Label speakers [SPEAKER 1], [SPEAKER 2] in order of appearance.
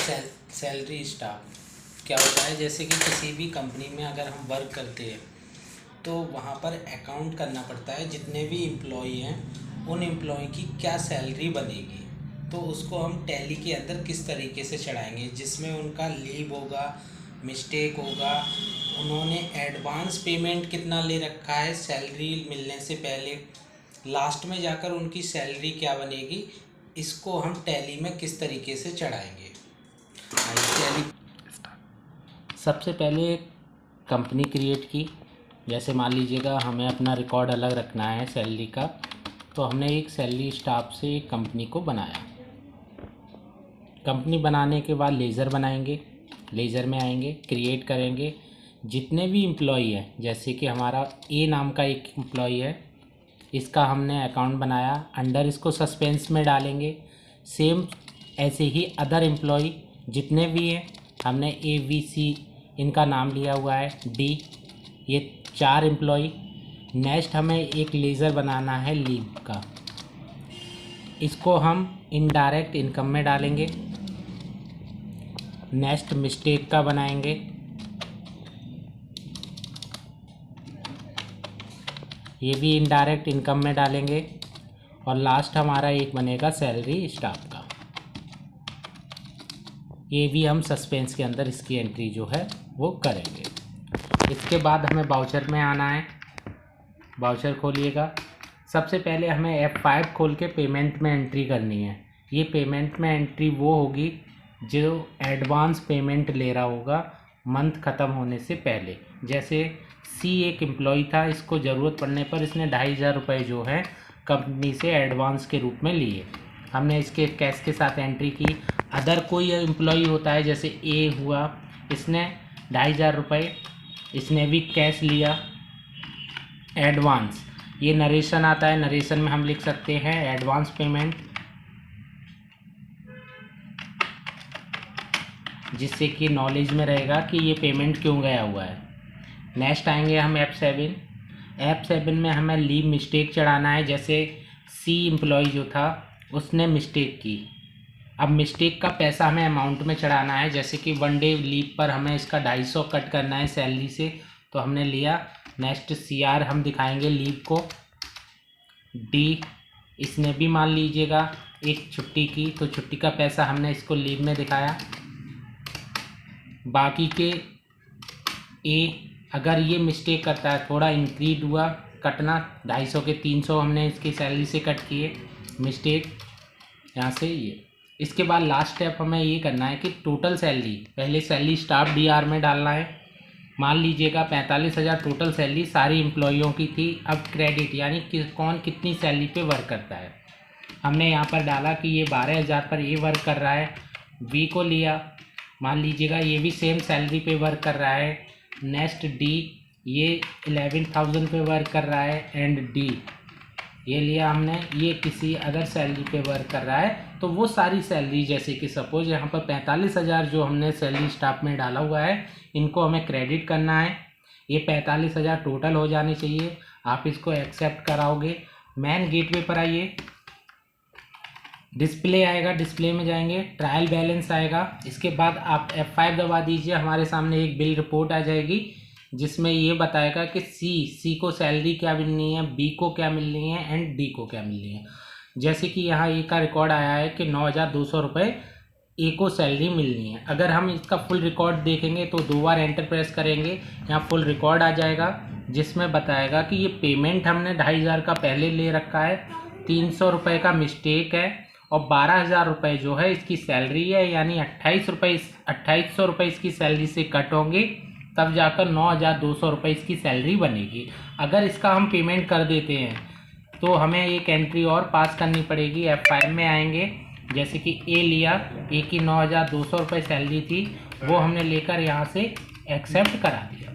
[SPEAKER 1] Salary staff क्या होता है, जैसे कि किसी भी कंपनी में अगर हम वर्क करते हैं तो वहाँ पर अकाउंट करना पड़ता है जितने भी एम्प्लॉई हैं उन एम्प्लॉय की क्या सैलरी बनेगी। तो उसको हम टैली के अंदर किस तरीके से चढ़ाएंगे, जिसमें उनका लीव होगा, मिस्टेक होगा, उन्होंने एडवांस पेमेंट कितना ले रखा है सैलरी मिलने से पहले, लास्ट में जाकर उनकी सैलरी क्या बनेगी, इसको हम टैली में किस तरीके से चढ़ाएंगे। टैली सबसे पहले कंपनी क्रिएट की। जैसे मान लीजिएगा हमें अपना रिकॉर्ड अलग रखना है सैलरी का, तो हमने एक सैलरी स्टाफ से एक कंपनी को बनाया। कंपनी बनाने के बाद लेज़र बनाएंगे, लेज़र में आएंगे, क्रिएट करेंगे। जितने भी एम्प्लॉई हैं, जैसे कि हमारा ए नाम का एक एम्प्लॉई है, इसका हमने अकाउंट बनाया, अंडर इसको सस्पेंस में डालेंगे। सेम ऐसे ही अदर एम्प्लॉई जितने भी हैं, हमने ए बी सी इनका नाम लिया हुआ है, डी, ये 4 एम्प्लॉई। नेक्स्ट हमें एक लेज़र बनाना है लीव का, इसको हम इनडायरेक्ट इनकम में डालेंगे। नेक्स्ट मिस्टेक का बनाएंगे, ये भी इनडायरेक्ट इनकम में डालेंगे। और लास्ट हमारा एक बनेगा सैलरी स्टाफ का, ये भी हम सस्पेंस के अंदर इसकी एंट्री जो है वो करेंगे। इसके बाद हमें बाउचर में आना है। बाउचर खोलिएगा। सबसे पहले हमें F5 खोल के पेमेंट में एंट्री करनी है। ये पेमेंट में एंट्री वो होगी जो एडवांस पेमेंट ले रहा होगा मंथ ख़त्म होने से पहले। जैसे सी एक एम्प्लॉय था, इसको ज़रूरत पड़ने पर इसने 2500 रुपये जो है कंपनी से एडवांस के रूप में लिए, हमने इसके कैश के साथ एंट्री की। अदर कोई एम्प्लॉय होता है, जैसे ए हुआ, इसने 2500 रुपये इसने भी कैश लिया एडवांस। ये नरेशन आता है, नरेशन में हम लिख सकते हैं एडवांस पेमेंट, जिससे कि नॉलेज में रहेगा कि ये पेमेंट क्यों गया हुआ है। नेक्स्ट आएंगे हम F7 में हमें लीव मिस्टेक चढ़ाना है। जैसे सी एम्प्लॉय जो था उसने मिस्टेक की, अब मिस्टेक का पैसा हमें अमाउंट में चढ़ाना है। जैसे कि 1 डे लीव पर हमें इसका 250 कट करना है सैलरी से, तो हमने लिया। नेक्स्ट CR हम दिखाएंगे लीव को। डी, इसने भी मान लीजिएगा एक छुट्टी की, तो छुट्टी का पैसा हमने इसको लीव में दिखाया। बाकी के ए अगर ये मिस्टेक करता है, थोड़ा इंक्रीज हुआ कटना, 250 के 300 हमने इसकी सैलरी से कट किए मिस्टेक यहाँ से ये। इसके बाद लास्ट स्टेप हमें ये करना है कि टोटल सैलरी, पहले सैलरी स्टाफ DR में डालना है। मान लीजिएगा 45,000 टोटल सैलरी सारी एम्प्लॉइयों की थी। अब क्रेडिट यानी कि कौन कितनी सैलरी पे वर्क करता है, हमने यहाँ पर डाला कि ये 12,000 पर ये वर्क कर रहा है। बी को लिया, मान लीजिएगा ये भी सेम सैलरी पे वर्क कर रहा है। नेक्स्ट डी, ये 11,000 पे वर्क कर रहा है। एंड डी ये लिया हमने, ये किसी अदर सैलरी पे वर्क कर रहा है। तो वो सारी सैलरी, जैसे कि सपोज यहाँ पर 45,000 जो हमने सैलरी स्टाफ में डाला हुआ है, इनको हमें क्रेडिट करना है। ये 45,000 टोटल हो जाने चाहिए। आप इसको एक्सेप्ट कराओगे। मेन गेटवे पर आइए, डिस्प्ले आएगा, डिस्प्ले में जाएंगे, ट्रायल बैलेंस आएगा। इसके बाद आप F5 दबा दीजिए, हमारे सामने एक बिल रिपोर्ट आ जाएगी जिसमें ये बताएगा कि सी को सैलरी क्या मिलनी है, बी को क्या मिलनी है एंड डी को क्या मिलनी है। जैसे कि यहाँ ए का रिकॉर्ड आया है कि 9,200 रुपये ए को सैलरी मिलनी है। अगर हम इसका फुल रिकॉर्ड देखेंगे तो 2 बार एंटर प्रेस करेंगे, यहाँ फुल रिकॉर्ड आ जाएगा जिसमें बताएगा कि ये पेमेंट हमने 2,500 का पहले ले रखा है, 300 रुपये का मिस्टेक है और 12,000 रुपये जो है इसकी सैलरी है। यानी 2,800 रुपये इसकी सैलरी से कट होंगे, तब जाकर 9,200 रुपये इसकी सैलरी बनेगी। अगर इसका हम पेमेंट कर देते हैं तो हमें एक एंट्री और पास करनी पड़ेगी। F5 में आएंगे, जैसे कि ए लिया, ए की 9,200 रुपये सैलरी थी, वो हमने लेकर यहाँ से एक्सेप्ट करा दिया।